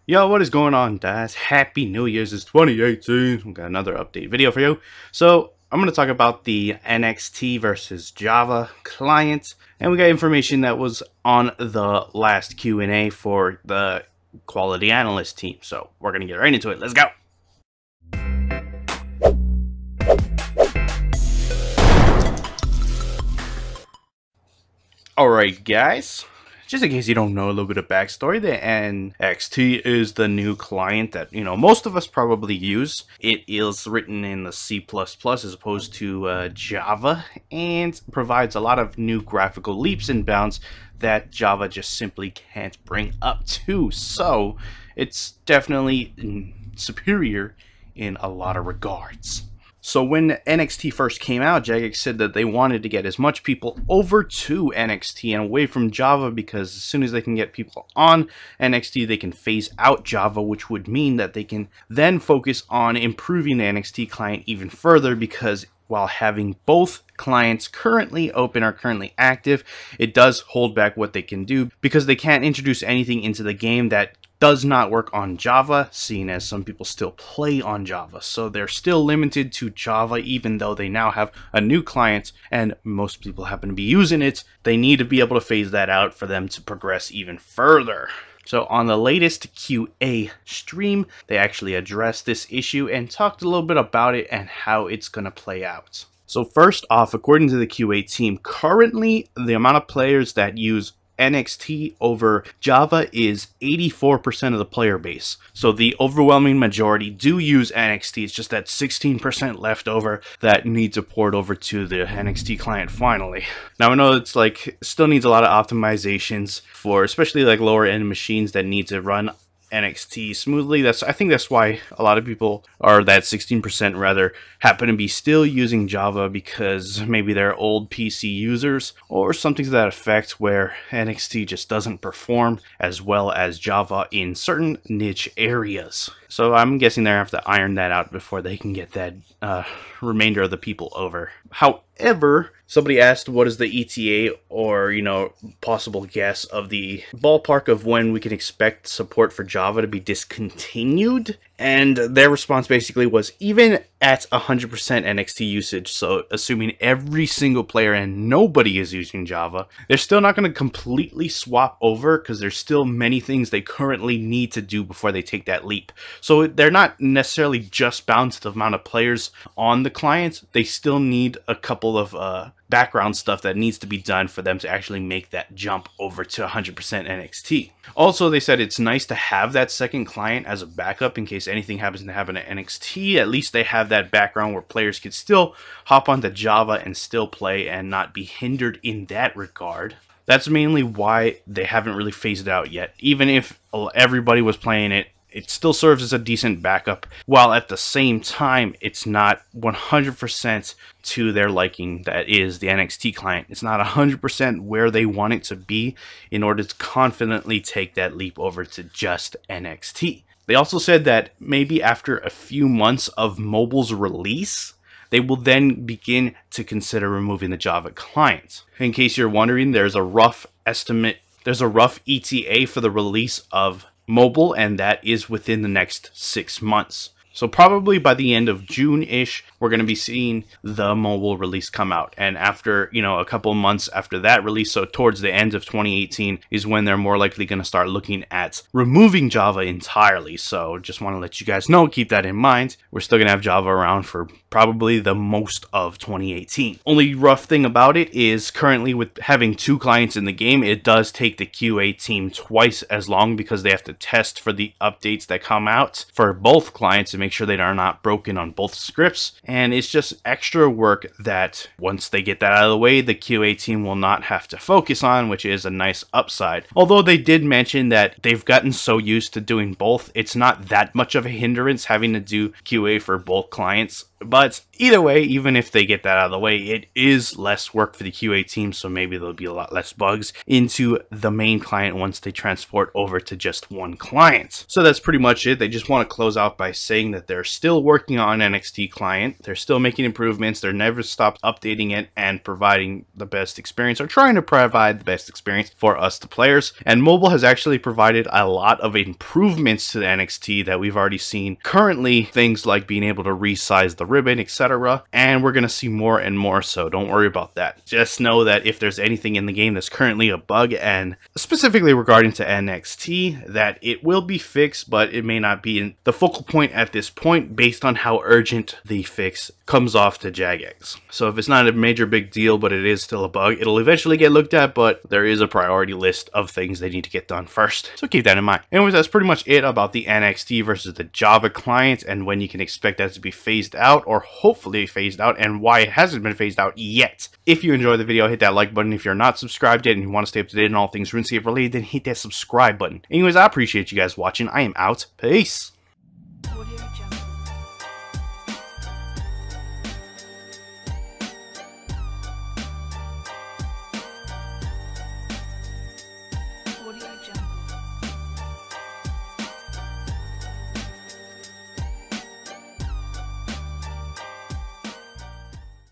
Yo, what is going on, guys? Happy New Year's. It's 2018. We got another update video for you. So, I'm going to talk about the NXT versus Java client. And we got information that was on the last Q&A for the quality analyst team. So, we're going to get right into it. Let's go. Alright, guys. Just in case you don't know a little bit of backstory, the NXT is the new client that, most of us probably use. It is written in the C++ as opposed to Java, and provides a lot of new graphical leaps and bounds that Java just simply can't bring up to. So, it's definitely superior in a lot of regards. So when NXT first came out, Jagex said that they wanted to get as much people over to NXT and away from Java, because as soon as they can get people on NXT, they can phase out Java, which would mean that they can then focus on improving the NXT client even further, because while having both clients currently open or currently active, it does hold back what they can do, because they can't introduce anything into the game that does not work on Java, seeing as some people still play on Java. So they're still limited to Java, even though they now have a new client and most people happen to be using it. They need to be able to phase that out for them to progress even further. So on the latest QA stream, they actually addressed this issue and talked a little bit about it and how it's going to play out. So first off, according to the QA team, currently the amount of players that use NXT over Java is 84% of the player base. So the overwhelming majority do use NXT. It's just that 16% left over that need to port over to the NXT client finally. Now I know it's still needs a lot of optimizations for especially lower end machines that need to run NXT smoothly. I think that's why a lot of people, or that 16% rather, happen to be still using Java, because maybe they're old PC users or something to that effect, where NXT just doesn't perform as well as Java in certain niche areas. So I'm guessing they have to iron that out before they can get that remainder of the people over. However, somebody asked what is the ETA, or possible guess of the ballpark of when we can expect support for Java to be discontinued, and their response basically was, even at 100% NXT usage, so assuming every single player and nobody is using Java, they're still not going to completely swap over, because there's still many things they currently need to do before they take that leap. So they're not necessarily just bound to the amount of players on the client. They still need a couple of background stuff that needs to be done for them to actually make that jump over to 100% NXT. Also, they said it's nice to have that second client as a backup in case anything happens to happen at NXT. At least they have that background where players could still hop onto Java and still play and not be hindered in that regard. That's mainly why they haven't really phased it out yet. Even if everybody was playing it, it still serves as a decent backup, while at the same time, it's not 100% to their liking. That is the NXT client. It's not 100% where they want it to be in order to confidently take that leap over to just NXT. They also said that maybe after a few months of mobile's release, they will then begin to consider removing the Java client. In case you're wondering, there's a rough estimate, there's a rough ETA for the release of mobile, and that is within the next 6 months. So probably by the end of June-ish, we're going to be seeing the mobile release come out. And after, a couple months after that release, so towards the end of 2018, is when they're more likely going to start looking at removing Java entirely. So just want to let you guys know, keep that in mind. We're still going to have Java around for probably the most of 2018. Only rough thing about it is currently with having two clients in the game, it does take the QA team twice as long, because they have to test for the updates that come out for both clients and make sure they are not broken on both scripts. And it's just extra work that once they get that out of the way, the QA team will not have to focus on, which is a nice upside. Although they did mention that they've gotten so used to doing both, it's not that much of a hindrance having to do QA for both clients, But either way, even if they get that out of the way, it is less work for the QA team, so maybe there'll be a lot less bugs into the main client once they transport over to just one client. So that's pretty much it. They just want to close out by saying that they're still working on NXT client. They're still making improvements. They're never stopped updating it and providing the best experience, or trying to provide the best experience for us, the players. And mobile has actually provided a lot of improvements to the NXT that we've already seen. Currently, things like being able to resize the ribbon, etc. And we're going to see more and more, so don't worry about that. Just know that if there's anything in the game that's currently a bug, and specifically regarding to NXT, that it will be fixed, but it may not be in the focal point at this point based on how urgent the fix comes off to Jagex. So if it's not a major big deal, but it is still a bug, it'll eventually get looked at, but there is a priority list of things they need to get done first. So keep that in mind. Anyways, that's pretty much it about the NXT versus the Java client, and when you can expect that to be phased out, or hopefully phased out, and why it hasn't been phased out yet. If you enjoyed the video, hit that like button. If you're not subscribed yet and you want to stay up to date on all things RuneScape related, then hit that subscribe button. Anyways, I appreciate you guys watching. I am out. Peace.